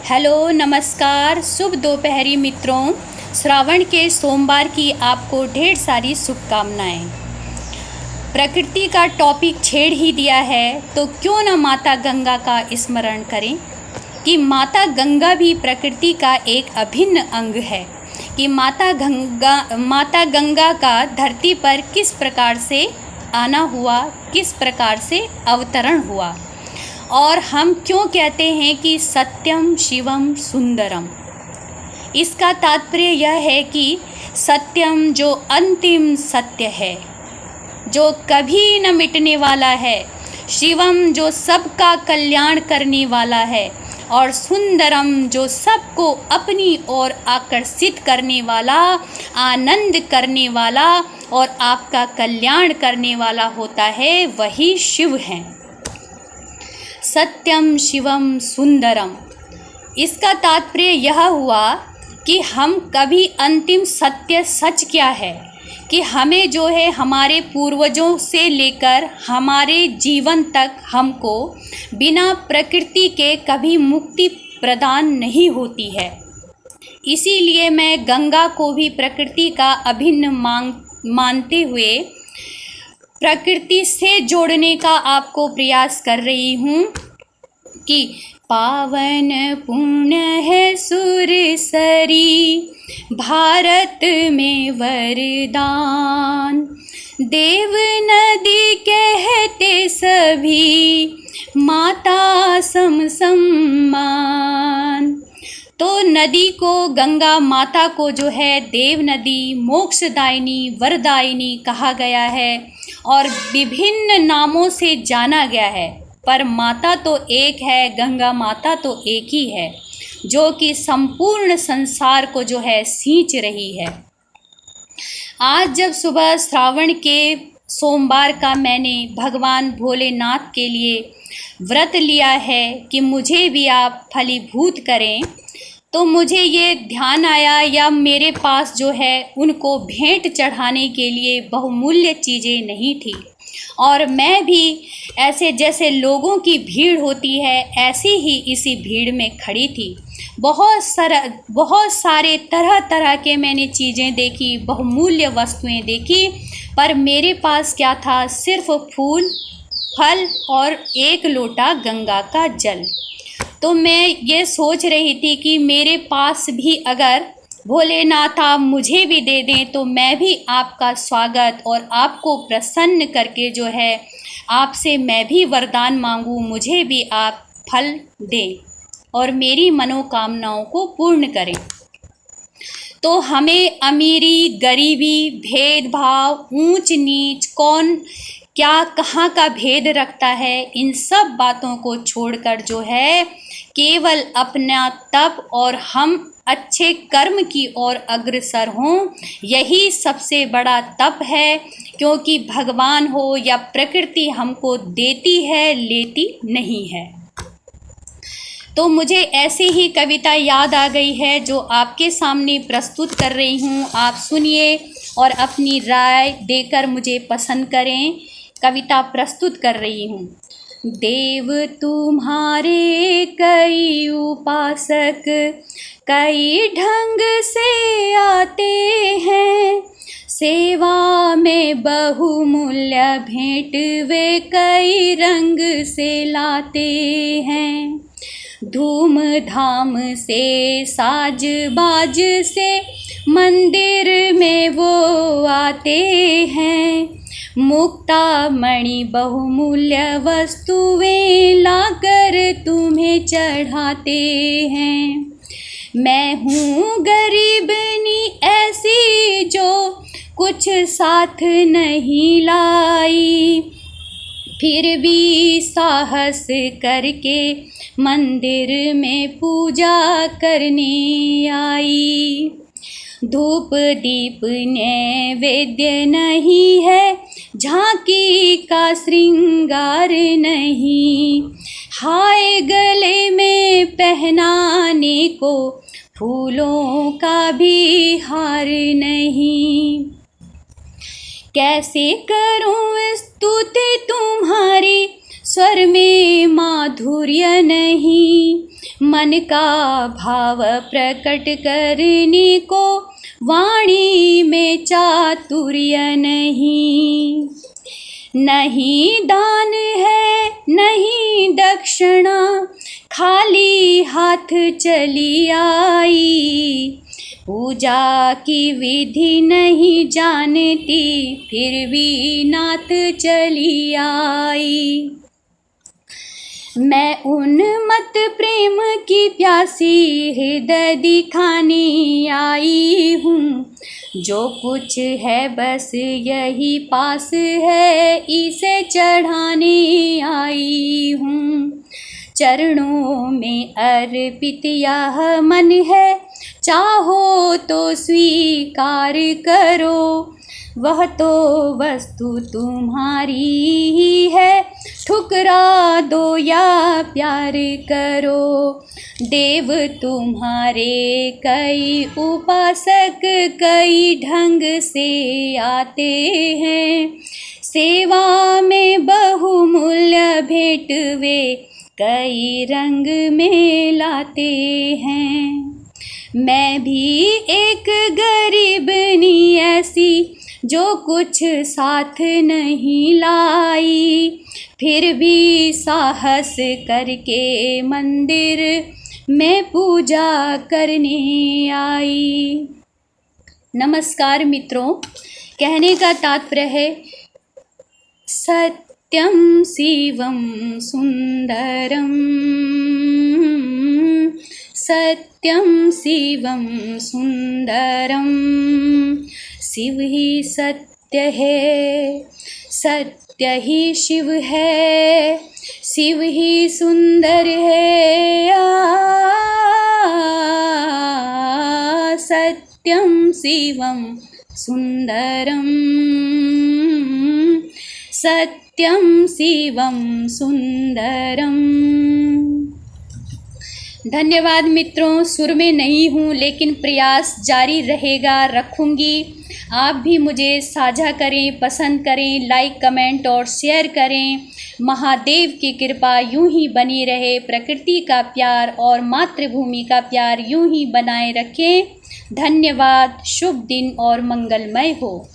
Hello नमस्कार, शुभ दोपहरी मित्रों। श्रावण के सोमवार की आपको ढेर सारी शुभकामनाएं। प्रकृति का टॉपिक छेड़ ही दिया है तो क्यों न माता गंगा का स्मरण करें कि माता गंगा भी प्रकृति का एक अभिन्न अंग है। कि माता गंगा का धरती पर किस प्रकार से आना हुआ, किस प्रकार से अवतरण हुआ। और हम क्यों कहते हैं कि सत्यम शिवम सुंदरम। इसका तात्पर्य यह है कि सत्यम जो अंतिम सत्य है, जो कभी न मिटने वाला है, शिवम जो सबका कल्याण करने वाला है, और सुंदरम जो सबको अपनी ओर आकर्षित करने वाला, आनंद करने वाला और आपका कल्याण करने वाला होता है, वही शिव हैं। सत्यम शिवम सुंदरम, इसका तात्पर्य यह हुआ कि हम कभी अंतिम सत्य सच क्या है कि हमें जो है हमारे पूर्वजों से लेकर हमारे जीवन तक हमको बिना प्रकृति के कभी मुक्ति प्रदान नहीं होती है। इसीलिए मैं गंगा को भी प्रकृति का अभिन्न मानते हुए प्रकृति से जोड़ने का आपको प्रयास कर रही हूँ कि पावन पुण्य है सुरसरी, भारत में वरदान, देव नदी कहते सभी, माता सम सम्मान। तो नदी को, गंगा माता को जो है देव नदी, मोक्षदायिनी, वरदायिनी कहा गया है और विभिन्न नामों से जाना गया है, पर माता तो एक है, गंगा माता तो एक ही है, जो कि संपूर्ण संसार को जो है सींच रही है। आज जब सुबह श्रावण के सोमवार का मैंने भगवान भोलेनाथ के लिए व्रत लिया है कि मुझे भी आप फलीभूत करें, तो मुझे ये ध्यान आया या मेरे पास जो है उनको भेंट चढ़ाने के लिए बहुमूल्य चीज़ें नहीं थी, और मैं भी ऐसे जैसे लोगों की भीड़ होती है ऐसी ही इसी भीड़ में खड़ी थी। बहुत सारे तरह तरह के मैंने चीज़ें देखी, बहुमूल्य वस्तुएं देखी, पर मेरे पास क्या था, सिर्फ फूल, फल और एक लोटा गंगा का जल। तो मैं ये सोच रही थी कि मेरे पास भी अगर भोलेनाथ आप मुझे भी दे दें तो मैं भी आपका स्वागत और आपको प्रसन्न करके जो है आपसे मैं भी वरदान मांगूं, मुझे भी आप फल दें और मेरी मनोकामनाओं को पूर्ण करें। तो हमें अमीरी, गरीबी, भेदभाव, ऊंच नीच, कौन क्या कहाँ का भेद रखता है, इन सब बातों को छोड़कर जो है केवल अपना तप और हम अच्छे कर्म की ओर अग्रसर हों, यही सबसे बड़ा तप है। क्योंकि भगवान हो या प्रकृति हमको देती है, लेती नहीं है। तो मुझे ऐसे ही कविता याद आ गई है जो आपके सामने प्रस्तुत कर रही हूँ। आप सुनिए और अपनी राय देकर मुझे पसंद करें। कविता प्रस्तुत कर रही हूँ। देव तुम्हारे कई उपासक कई ढंग से आते हैं, सेवा में बहुमूल्य भेंट वे कई रंग से लाते हैं। धूम धाम से साज बाज से मंदिर में वो आते हैं, मुक्ता मणि बहुमूल्य वस्तुएं लाकर तुम्हें चढ़ाते हैं। मैं हूँ गरीबनी ऐसी जो कुछ साथ नहीं लाई, फिर भी साहस करके मंदिर में पूजा करने आई। धूप दीप नैवेद्य नहीं है, झांकी का श्रृंगार नहीं, हाय गले में पहनाने को फूलों का भी हार नहीं। कैसे करूं स्तुति तुम्हारी, स्वर में माधुर्य नहीं, मन का भाव प्रकट करने को वाणी में चातुर्य नहीं। नहीं दान है नहीं दक्षिणा, खाली हाथ चली आई। पूजा की विधि नहीं जानती, फिर भी नाथ चली आई। मैं उन्मत्त प्रेम की प्यासी हृदय दिखाने आई हूँ। जो कुछ है बस यही पास है, इसे चढ़ाने आई हूँ। चरणों में अर्पित यह मन है, चाहो तो स्वीकार करो। वह तो वस्तु तुम्हारी ही है, ठुकरा दो या प्यार करो। देव तुम्हारे कई उपासक कई ढंग से आते हैं। सेवा में बहुमूल्य भेंट वे कई रंग में लाते हैं। मैं भी एक गरीबनी ऐसी, जो कुछ साथ नहीं लाई, फिर भी साहस करके मंदिर में पूजा करने आई। नमस्कार मित्रों, कहने का तात्पर्य है सत्यम शिवम सुंदरम, सत्यम शिवम सुंदरम। शिव ही सत्य है, सत्य ही शिव है, शिव ही सुंदर है। सत्यम शिवम सुंदरम, सत्यम शिवम सुंदरम। धन्यवाद मित्रों। सुर में नहीं हूँ लेकिन प्रयास जारी रहेगा, रखूँगी। आप भी मुझे साझा करें, पसंद करें, लाइक कमेंट और शेयर करें। महादेव की कृपा यूं ही बनी रहे, प्रकृति का प्यार और मातृभूमि का प्यार यूं ही बनाए रखें। धन्यवाद। शुभ दिन और मंगलमय हो।